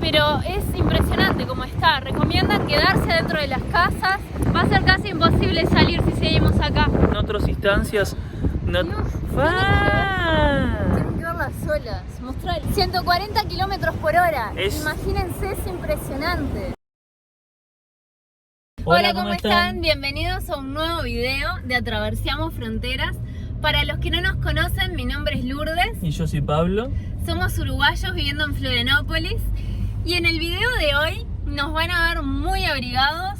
pero es impresionante cómo está. Recomiendan quedarse dentro de las casas. Va a ser casi imposible salir si seguimos acá. En otras instancias no... Dios, ¡Ah! tienen que ver las olas. Mostrar 140 kilómetros por hora. Es- Imagínense, es impresionante. Hola, ¿cómo están? Bienvenidos a un nuevo video de Atraversiamos Fronteras. Para los que no nos conocen, mi nombre es Lourdes. Y yo soy Pablo. Somos uruguayos viviendo en Florianópolis. Y en el video de hoy nos van a ver muy abrigados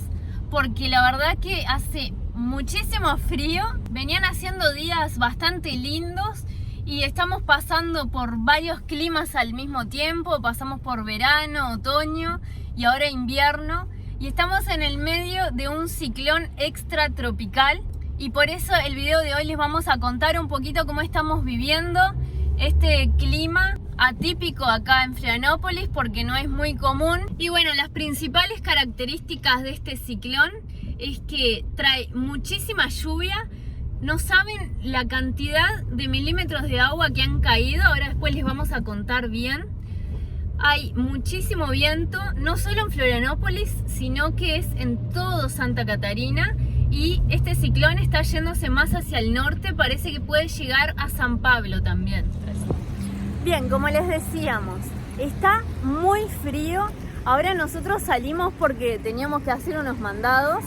porque la verdad que hace muchísimo frío. Venían haciendo días bastante lindos y estamos pasando por varios climas al mismo tiempo. Pasamos por verano, otoño y ahora invierno. Y estamos en el medio de un ciclón extratropical. Y por eso el video de hoy les vamos a contar un poquito cómo estamos viviendo este clima atípico acá en Florianópolis, porque no es muy común. Y bueno, las principales características de este ciclón es que trae muchísima lluvia. No saben la cantidad de milímetros de agua que han caído, ahora después les vamos a contar bien. Hay muchísimo viento, no solo en Florianópolis, sino que es en todo Santa Catarina. Y este ciclón está yéndose más hacia el norte, parece que puede llegar a San Pablo también. Bien, como les decíamos, está muy frío. Ahora nosotros salimos porque teníamos que hacer unos mandados,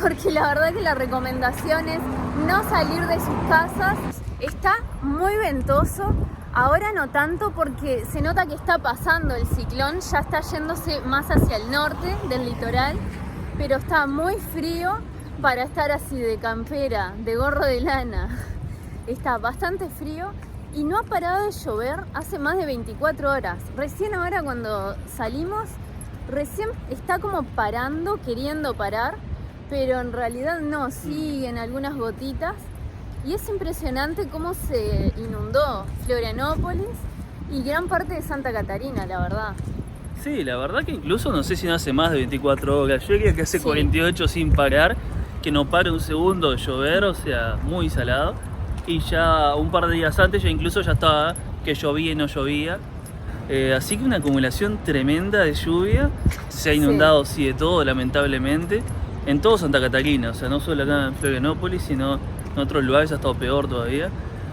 porque la verdad que la recomendación es no salir de sus casas. Está muy ventoso, ahora no tanto porque se nota que está pasando el ciclón, ya está yéndose más hacia el norte del litoral, pero está muy frío para estar así de campera, de gorro de lana. Está bastante frío. Y no ha parado de llover hace más de 24 horas. Recién ahora cuando salimos, recién está como parando, queriendo parar, pero en realidad no, siguen algunas gotitas. Y es impresionante cómo se inundó Florianópolis y gran parte de Santa Catarina, la verdad. Sí, la verdad que incluso no sé si no hace más de 24 horas. Yo diría que hace Sí. 48 sin parar, que no pare un segundo de llover, o sea, muy salado. Y ya un par de días antes ya estaba que llovía y no llovía. Así que una acumulación tremenda de lluvia. Se ha inundado sí de todo, lamentablemente. En todo Santa Catarina, o sea, no solo acá en Florianópolis, sino en otros lugares ha estado peor todavía.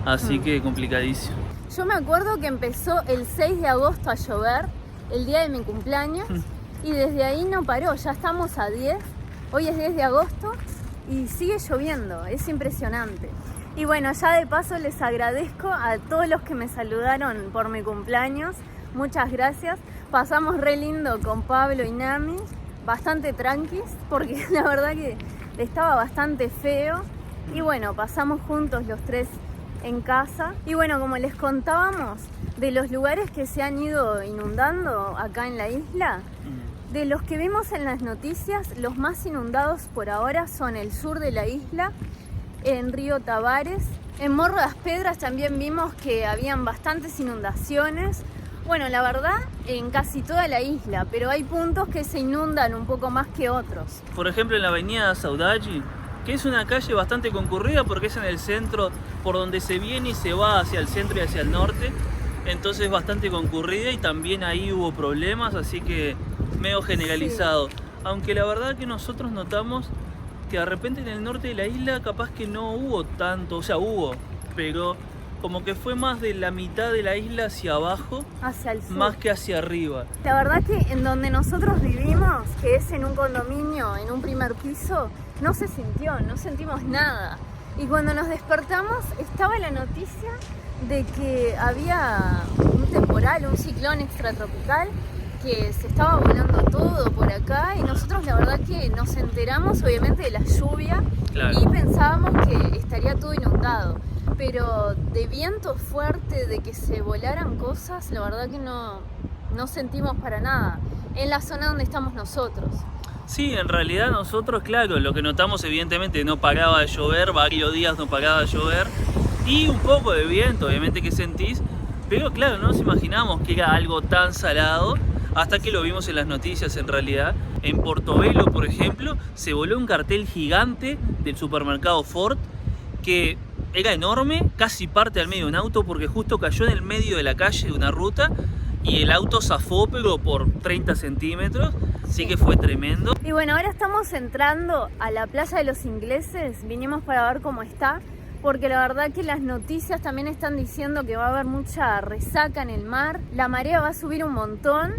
Así que complicadísimo. Yo me acuerdo que empezó el 6 de agosto a llover, el día de mi cumpleaños, y desde ahí no paró, ya estamos a 10, hoy es 10 de agosto y sigue lloviendo, es impresionante. Y bueno, ya de paso les agradezco a todos los que me saludaron por mi cumpleaños, muchas gracias. Pasamos re lindo con Pablo y Nami, bastante tranquis, porque la verdad que estaba bastante feo. Y bueno, pasamos juntos los tres en casa. Y bueno, como les contábamos, de los lugares que se han ido inundando acá en la isla, de los que vimos en las noticias, los más inundados por ahora son el sur de la isla, en Río Tavares. En Morro das Pedras también vimos que habían bastantes inundaciones. Bueno, la verdad, en casi toda la isla, pero hay puntos que se inundan un poco más que otros. Por ejemplo, en la avenida Saudade, que es una calle bastante concurrida porque es en el centro, por donde se viene y se va hacia el centro y hacia el norte. Entonces es bastante concurrida y también ahí hubo problemas, así que medio generalizado. Sí. Aunque la verdad que nosotros notamos que de repente en el norte de la isla capaz que no hubo tanto, o sea, hubo, pero como que fue más de la mitad de la isla hacia abajo, hacia el sur, más que hacia arriba. La verdad que en donde nosotros vivimos, que es en un condominio, en un primer piso, no se sintió, no sentimos nada. Y cuando nos despertamos estaba la noticia de que había un temporal, un ciclón extratropical, que se estaba volando todo por acá y nosotros la verdad que nos enteramos obviamente de la lluvia. Claro. Y pensábamos que estaría todo inundado, pero de viento fuerte, de que se volaran cosas, la verdad que no sentimos para nada en la zona donde estamos nosotros. Sí, en realidad nosotros, claro, lo que notamos evidentemente no paraba de llover, varios días no paraba de llover y un poco de viento obviamente que sentís, pero claro, no nos imaginamos que era algo tan salado. Hasta que lo vimos en las noticias en realidad. En Portobelo, por ejemplo, se voló un cartel gigante del supermercado Ford que era enorme, casi parte al medio de un auto porque justo cayó en el medio de la calle de una ruta y el auto zafó pero por 30 centímetros, así que fue tremendo. Y bueno, ahora estamos entrando a la playa de los Ingleses, vinimos para ver cómo está, porque la verdad que las noticias también están diciendo que va a haber mucha resaca en el mar, la marea va a subir un montón,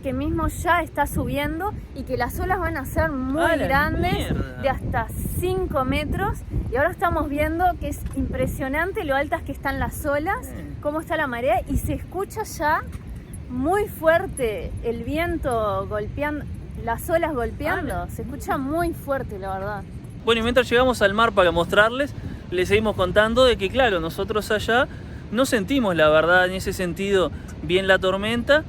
que mismo ya está subiendo y que las olas van a ser muy grandes, de hasta 5 metros. Y ahora estamos viendo que es impresionante lo altas que están las olas, cómo está la marea, y se escucha ya muy fuerte el viento golpeando, las olas golpeando, se escucha muy fuerte, la verdad. Bueno, y mientras llegamos al mar para mostrarles, les seguimos contando de que claro, nosotros allá no sentimos la verdad en ese sentido bien la tormenta,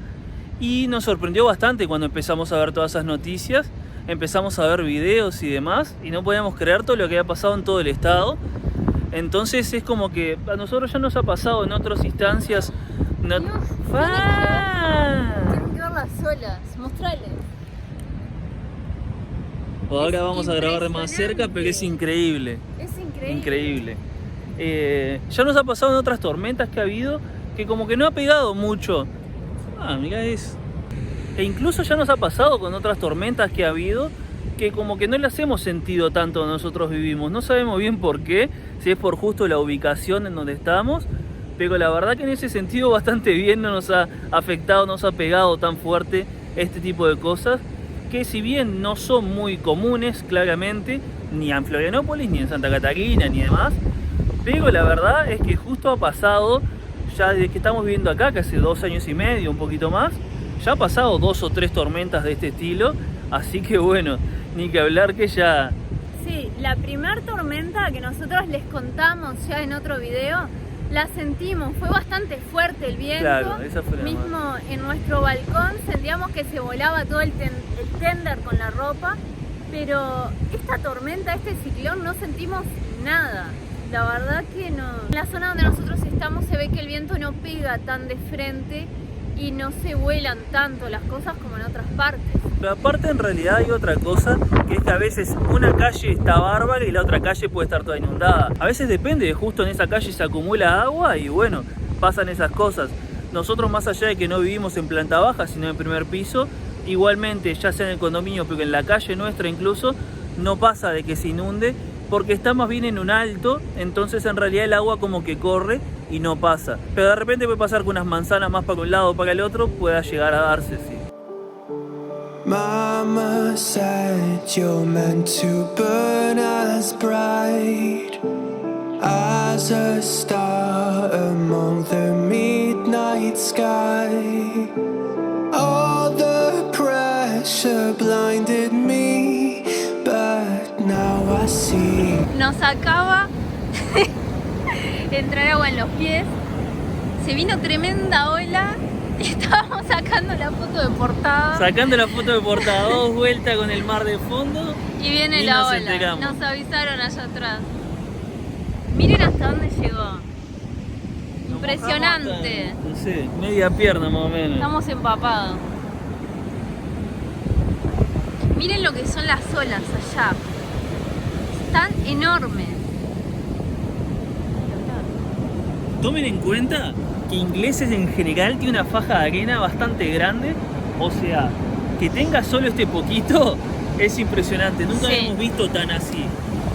y nos sorprendió bastante cuando empezamos a ver todas esas noticias, empezamos a ver videos y demás, y no podíamos creer todo lo que había pasado en todo el estado. Entonces es como que a nosotros ya nos ha pasado en otras instancias. Tienen que ver las olas, mostrales. Ahora vamos a grabar de más cerca, pero es increíble. Es increíble. Increíble. Ya nos ha pasado en otras tormentas que ha habido, que como que no ha pegado mucho. Mirá eso. E incluso ya nos ha pasado con otras tormentas que ha habido, que como que no las hemos sentido tanto donde nosotros vivimos. No sabemos bien por qué, si es por justo la ubicación en donde estamos, pero la verdad que en ese sentido bastante bien, no nos ha afectado, no nos ha pegado tan fuerte este tipo de cosas, que si bien no son muy comunes claramente, ni en Florianópolis, ni en Santa Catarina, ni demás, pero la verdad es que justo ha pasado, ya desde que estamos viviendo acá, que hace 2 años y medio, un poquito más, ya ha pasado 2 o 3 tormentas de este estilo, así que bueno, ni que hablar que ya... Sí, la primer tormenta que nosotros les contamos ya en otro video, la sentimos, fue bastante fuerte el viento. Claro, esa fue la mismo más. En nuestro balcón sentíamos que se volaba todo el tender con la ropa, pero esta tormenta, este ciclón, no sentimos nada. La verdad que no. En la zona donde nosotros estamos se ve que el viento no pega tan de frente y no se vuelan tanto las cosas como en otras partes. Pero aparte en realidad hay otra cosa, que es que a veces una calle está bárbara y la otra calle puede estar toda inundada. A veces depende de justo en esa calle se acumula agua y bueno, pasan esas cosas. Nosotros, más allá de que no vivimos en planta baja, sino en primer piso, igualmente, ya sea en el condominio, pero en la calle nuestra incluso, no pasa de que se inunde, porque está más bien en un alto, entonces en realidad el agua como que corre y no pasa. Pero de repente puede pasar con unas manzanas más para un lado o para el otro, pueda llegar a darse, sí. Mama said you're meant to burn as bright as a star among the midnight sky. All the pressure blinded me, but now I see. Nos acaba de entrar agua en los pies, se vino tremenda ola y estábamos sacando la foto de portada. Sacando la foto de portada, 2 vueltas con el mar de fondo. Y viene y la nos ola, enteramos. nos avisaron allá atrás. Miren hasta dónde llegó. Impresionante. No sé, media pierna más o menos. Estamos empapados. Miren lo que son las olas allá. Están enormes. Tomen en cuenta que Ingleses en general tiene una faja de arena bastante grande, o sea, que tenga solo este poquito es impresionante, nunca Sí. hemos visto tan así,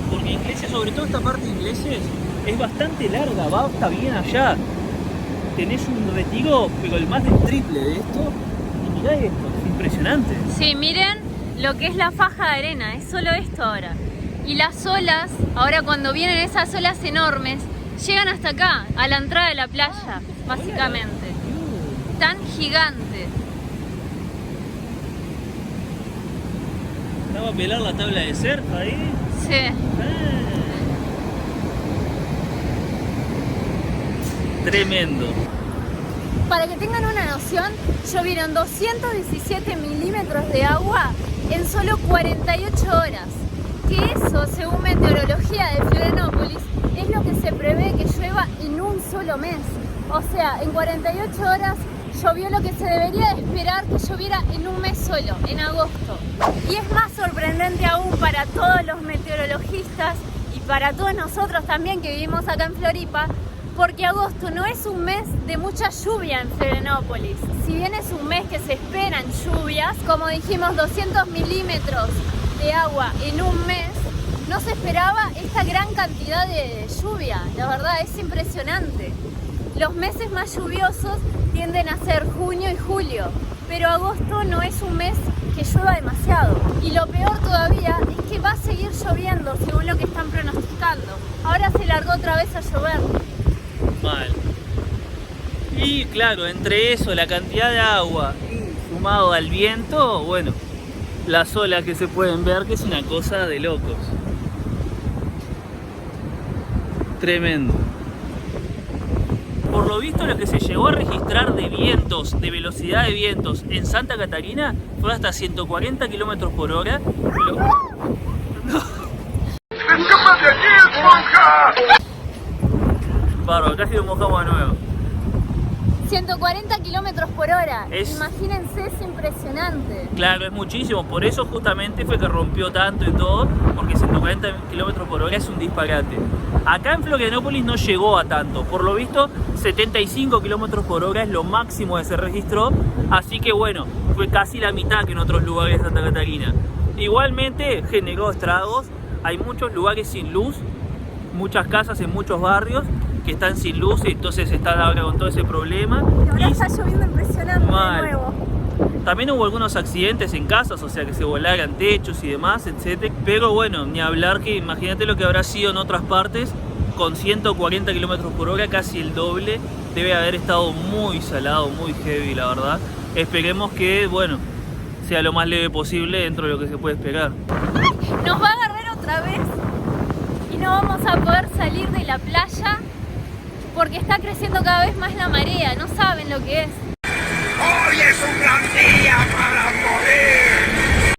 porque Ingleses, sobre todo esta parte de Ingleses, es bastante larga, va hasta bien allá, tenés un retiro, pero el más del triple de esto, y mirá esto, es impresionante. Sí, miren lo que es la faja de arena, es solo esto ahora. Y las olas, ahora cuando vienen esas olas enormes, llegan hasta acá, a la entrada de la playa, básicamente. Tan gigantes. ¿Estaba a pelar la tabla de surf ahí? Sí. Tremendo. Para que tengan una noción, llovieron 217 milímetros de agua en solo 48 horas. Que eso, según meteorología de Florianópolis, es lo que se prevé que llueva en un solo mes. O sea, en 48 horas llovió lo que se debería de esperar que lloviera en un mes solo, en agosto. Y es más sorprendente aún para todos los meteorologistas y para todos nosotros también que vivimos acá en Floripa, porque agosto no es un mes de mucha lluvia en Florianópolis. Si bien es un mes que se esperan lluvias, como dijimos, 200 milímetros de agua en un mes, no se esperaba esta gran cantidad de lluvia. La verdad es impresionante. Los meses más lluviosos tienden a ser junio y julio, pero agosto no es un mes que llueva demasiado. Y lo peor todavía es que va a seguir lloviendo según lo que están pronosticando. Ahora se largó otra vez a llover. Mal. Y claro, entre eso, la cantidad de agua y sumado al viento, bueno, las olas que se pueden ver, que es una cosa de locos. Tremendo. Por lo visto, lo que se llegó a registrar de vientos, de velocidad de vientos en Santa Catarina fue hasta 140 km por hora. ¡Escapa de aquí, esponja! Bárbaro, casi lo mojamos de nuevo. 140 kilómetros por hora. Es- Imagínense, es impresionante. Claro, es muchísimo, por eso justamente fue que rompió tanto y todo, porque 140 km por hora es un disparate. Acá en Florianópolis no llegó a tanto, por lo visto 75 km por hora es lo máximo que se registró, así que bueno, fue casi la mitad que en otros lugares de Santa Catarina. Igualmente generó estragos, hay muchos lugares sin luz, muchas casas en muchos barrios que están sin luz y entonces están ahora con todo ese problema. Y ahora Y está lloviendo impresionante Mal. de nuevo. también hubo algunos accidentes en casas, o sea que se volaran techos y demás, etc. Pero bueno, ni hablar que imagínate lo que habrá sido en otras partes con 140 km por hora, casi el doble. Debe haber estado muy salado, muy heavy, la verdad. Esperemos que, bueno, sea lo más leve posible dentro de lo que se puede esperar. Nos va a agarrar otra vez y no vamos a poder salir de la playa porque está creciendo cada vez más la marea. No saben lo que es. ¡Hoy es un gran día para morir!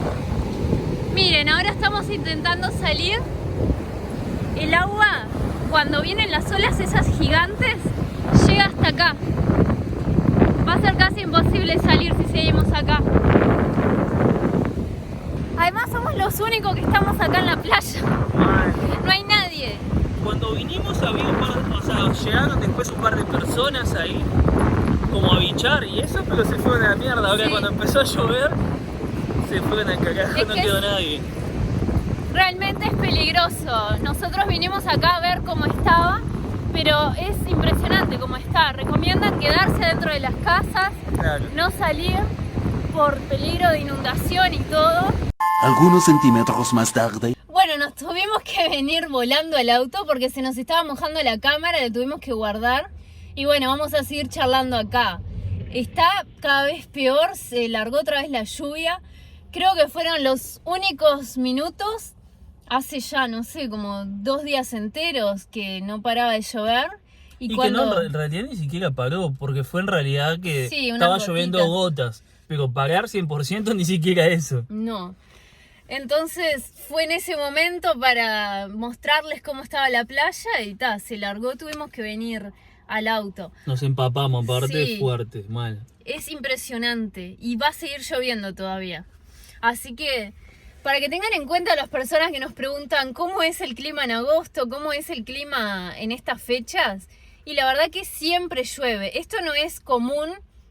Miren, ahora estamos intentando salir. El agua, cuando vienen las olas esas gigantes, llega hasta acá. Va a ser casi imposible salir si seguimos acá. Además somos los únicos que estamos acá en la playa. No hay nadie. Cuando vinimos había un par de, o sea, llegaron después un par de personas ahí, como a bichar y eso, pero se fueron a la mierda. Ahora Sí. cuando empezó a llover, se fueron a cagar, Es no que quedó es- nadie. Realmente es peligroso. Nosotros vinimos acá a ver cómo estaba, pero es impresionante cómo está. Recomiendan quedarse dentro de las casas, Claro. no salir por peligro de inundación y todo. Algunos centímetros más tarde. Bueno, nos tuvimos que venir volando al auto porque se nos estaba mojando la cámara, la tuvimos que guardar. Y bueno, vamos a seguir charlando acá. Está cada vez peor, se largó otra vez la lluvia. Creo que fueron los únicos minutos, hace ya, no sé, como 2 días enteros que no paraba de llover. Y cuando... que no, en realidad ni siquiera paró, porque fue en realidad que Sí, unas estaba lloviendo gotitas. gotas. Pero parar 100% ni siquiera eso. No. Entonces fue en ese momento para mostrarles cómo estaba la playa y se largó, tuvimos que venir al auto. Nos empapamos, aparte Sí. fuerte, mal. Es impresionante y va a seguir lloviendo todavía. Así que para que tengan en cuenta las personas que nos preguntan cómo es el clima en agosto, cómo es el clima en estas fechas, y la verdad que siempre llueve. Esto no es común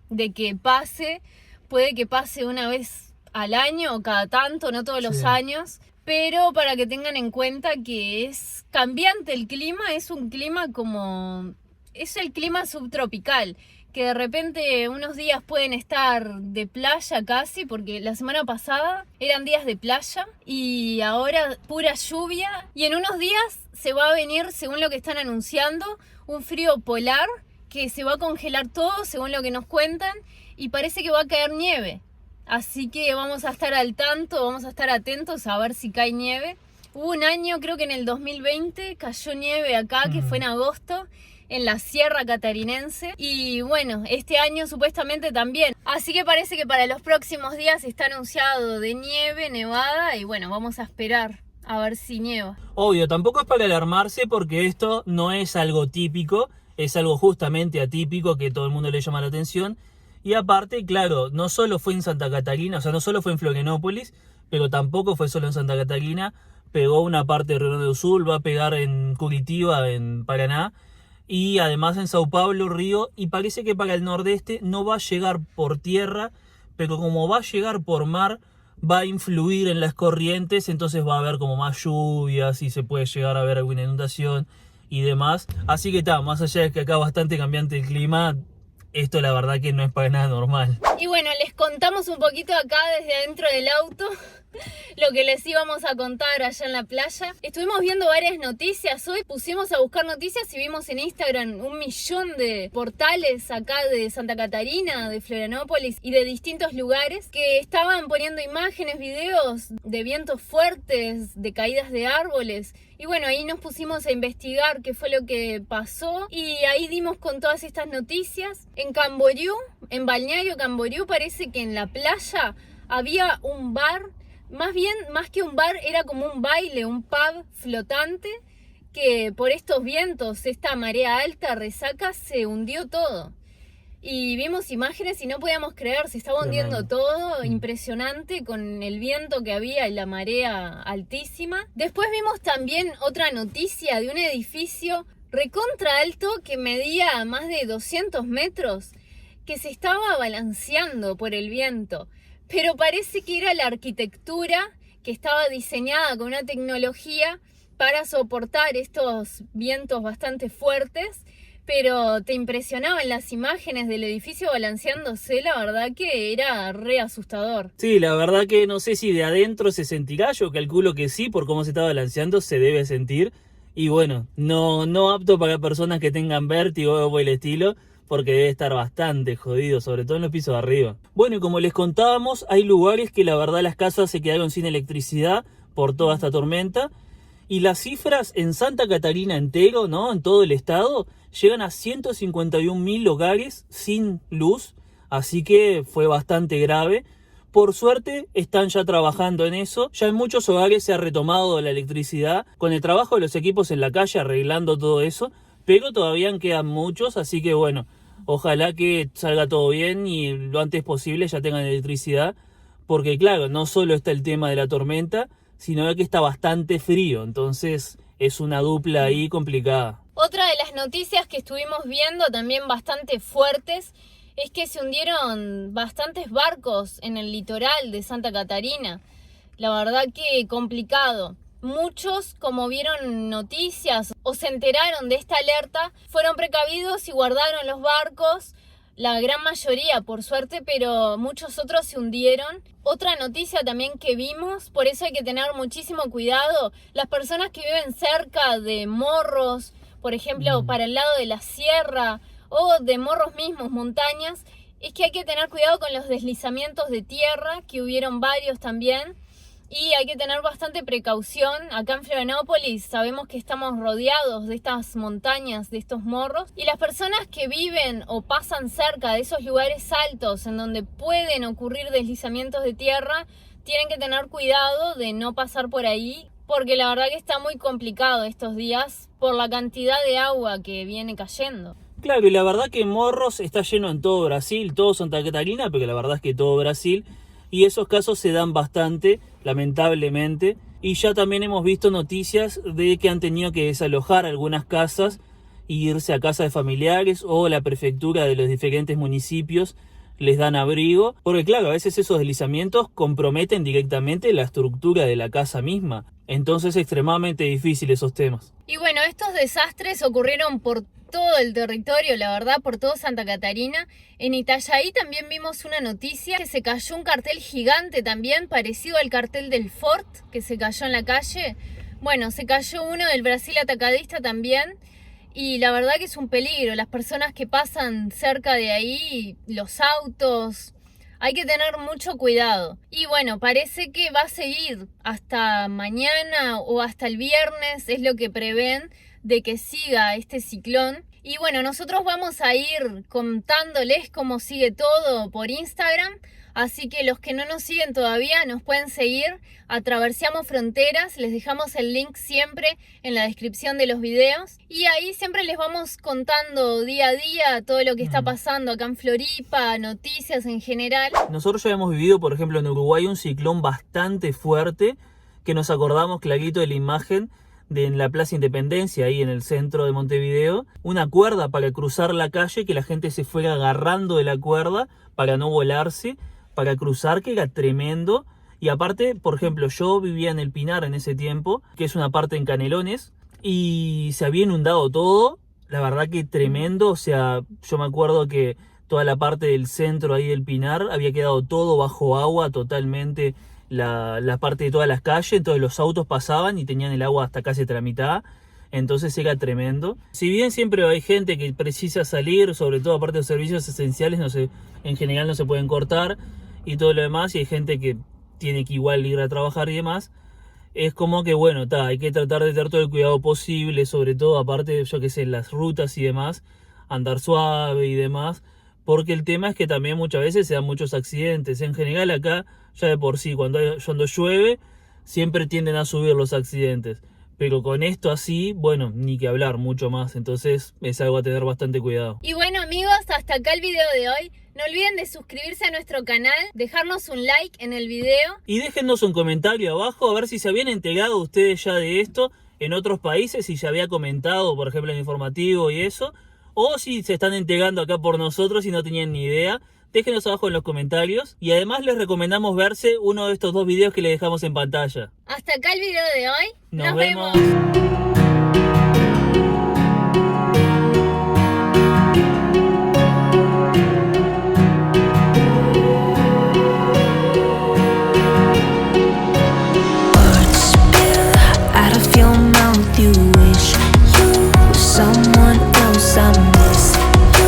de que pase, puede que pase una vez al año o cada tanto, no todos los Sí. años, pero para que tengan en cuenta que es cambiante el clima, es un clima como... es el clima subtropical, que de repente unos días pueden estar de playa casi, porque la semana pasada eran días de playa y ahora pura lluvia, y en unos días se va a venir, según lo que están anunciando, un frío polar que se va a congelar todo, según lo que nos cuentan, y parece que va a caer nieve. Así que vamos a estar al tanto, vamos a estar atentos a ver si cae nieve. Hubo un año, creo que en el 2020, cayó nieve acá, que fue en agosto, en la Sierra Catarinense. Y bueno, este año supuestamente también. Así que parece que para los próximos días está anunciado de nieve, nevada, y bueno, vamos a esperar a ver si nieva. Obvio, tampoco es para alarmarse porque esto no es algo típico, es algo justamente atípico que todo el mundo le llama la atención. Y aparte, claro, no solo fue en Santa Catarina, o sea, no solo fue en Florianópolis, pero tampoco fue solo en Santa Catarina, pegó una parte de Río Grande do Sul, va a pegar en Curitiba, en Paraná, y además en Sao Paulo, Río, y parece que para el nordeste no va a llegar por tierra, pero como va a llegar por mar, va a influir en las corrientes, entonces va a haber como más lluvias y se puede llegar a ver alguna inundación y demás. Así que más allá de que acá bastante cambiante el clima, esto la verdad que no es para nada normal. Y bueno, les contamos un poquito acá desde adentro del auto lo que les íbamos a contar allá en la playa. Estuvimos viendo varias noticias hoy, pusimos a buscar noticias y vimos en Instagram 1.000.000 de portales acá de Santa Catarina, de Florianópolis y de distintos lugares que estaban poniendo imágenes, videos de vientos fuertes, de caídas de árboles. Y bueno, ahí nos pusimos a investigar qué fue lo que pasó y ahí dimos con todas estas noticias. En Camboriú, en Balneario Camboriú, parece que en la playa había un bar. Más que un bar, era como un baile, un pub flotante, que por estos vientos, esta marea alta, resaca, se hundió todo. Y vimos imágenes y no podíamos creer, se estaba hundiendo todo, impresionante con el viento que había y la marea altísima. Después vimos también otra noticia de un edificio recontra alto que medía más de 200 metros, que se estaba balanceando por el viento. Pero parece que era la arquitectura que estaba diseñada con una tecnología para soportar estos vientos bastante fuertes, pero te impresionaban las imágenes del edificio balanceándose, la verdad que era re asustador. Sí, la verdad que no sé si de adentro se sentirá, yo calculo que sí, por cómo se está balanceando se debe sentir. Y bueno, no apto para personas que tengan vértigo o el estilo, porque debe estar bastante jodido, sobre todo en los pisos de arriba. Bueno, y como les contábamos, hay lugares que la verdad las casas se quedaron sin electricidad por toda esta tormenta. Y las cifras en Santa Catarina entero, ¿no? En todo el estado, llegan a 151.000 hogares sin luz. Así que fue bastante grave. Por suerte están ya trabajando en eso. Ya en muchos hogares se ha retomado la electricidad con el trabajo de los equipos en la calle arreglando todo eso. Pero todavía quedan muchos, así que bueno, ojalá que salga todo bien y lo antes posible ya tengan electricidad. Porque claro, no solo está el tema de la tormenta, sino que está bastante frío, entonces es una dupla ahí complicada. Otra de las noticias que estuvimos viendo también bastante fuertes es que se hundieron bastantes barcos en el litoral de Santa Catarina. La verdad que complicado. Muchos, como vieron noticias o se enteraron de esta alerta, fueron precavidos y guardaron los barcos. La gran mayoría, por suerte, pero muchos otros se hundieron. Otra noticia también que vimos, por eso hay que tener muchísimo cuidado, las personas que viven cerca de morros, por ejemplo, para el lado de la sierra o de morros mismos, montañas, es que hay que tener cuidado con los deslizamientos de tierra, que hubieron varios también. Y hay que tener bastante precaución. Acá en Florianópolis sabemos que estamos rodeados de estas montañas, de estos morros. Y las personas que viven o pasan cerca de esos lugares altos en donde pueden ocurrir deslizamientos de tierra, tienen que tener cuidado de no pasar por ahí, porque la verdad que está muy complicado estos días por la cantidad de agua que viene cayendo. Claro, y la verdad que Morros está lleno en todo Brasil, todo Santa Catarina, pero la verdad es que todo Brasil. Y esos casos se dan bastante, lamentablemente. Y ya también hemos visto noticias de que han tenido que desalojar algunas casas e irse a casas de familiares, o la prefectura de los diferentes municipios les dan abrigo. Porque claro, a veces esos deslizamientos comprometen directamente la estructura de la casa misma. Entonces es extremadamente difícil esos temas. Y bueno, estos desastres ocurrieron por todo el territorio, la verdad, por todo Santa Catarina. En Itajaí también vimos una noticia que se cayó un cartel gigante también, parecido al cartel del Ford, que se cayó en la calle. Bueno, se cayó uno del Brasil Atacadista también. Y la verdad que es un peligro, las personas que pasan cerca de ahí, los autos, hay que tener mucho cuidado. Y bueno, parece que va a seguir hasta mañana o hasta el viernes, es lo que prevén, de que siga este ciclón. Y bueno, nosotros vamos a ir contándoles cómo sigue todo por Instagram. Así que los que no nos siguen todavía nos pueden seguir. Atravesamos Fronteras, les dejamos el link siempre en la descripción de los videos. Y ahí siempre les vamos contando día a día todo lo que está pasando acá en Floripa, noticias en general. Nosotros ya hemos vivido, por ejemplo, en Uruguay un ciclón bastante fuerte, que nos acordamos clarito de la imagen en la Plaza Independencia, ahí en el centro de Montevideo, una cuerda para cruzar la calle, que la gente se fuera agarrando de la cuerda para no volarse, para cruzar, que era tremendo. Y aparte, por ejemplo, yo vivía en El Pinar en ese tiempo, que es una parte en Canelones, y se había inundado todo, la verdad que tremendo. O sea, yo me acuerdo que toda la parte del centro ahí del Pinar había quedado todo bajo agua totalmente, la parte de todas las calles, entonces los autos pasaban y tenían el agua hasta casi la mitad, entonces era tremendo. Si bien siempre hay gente que precisa salir, sobre todo aparte de los servicios esenciales, en general no se pueden cortar y todo lo demás, y hay gente que tiene que igual ir a trabajar y demás, es como que bueno, hay que tratar de tener todo el cuidado posible, sobre todo aparte, yo que sé, en las rutas y demás, andar suave y demás, porque el tema es que también muchas veces se dan muchos accidentes. En general acá, ya de por sí, cuando llueve, siempre tienden a subir los accidentes. Pero con esto así, bueno, ni que hablar, mucho más. Entonces es algo a tener bastante cuidado. Y bueno amigos, hasta acá el video de hoy. No olviden de suscribirse a nuestro canal, dejarnos un like en el video. Y déjennos un comentario abajo a ver si se habían enterado ustedes ya de esto en otros países, si se había comentado, por ejemplo, en informativo y eso. O si se están enterando acá por nosotros y no tenían ni idea. Déjenos abajo en los comentarios. Y además les recomendamos verse uno de estos dos videos que les dejamos en pantalla. Hasta acá el video de hoy. Nos vemos.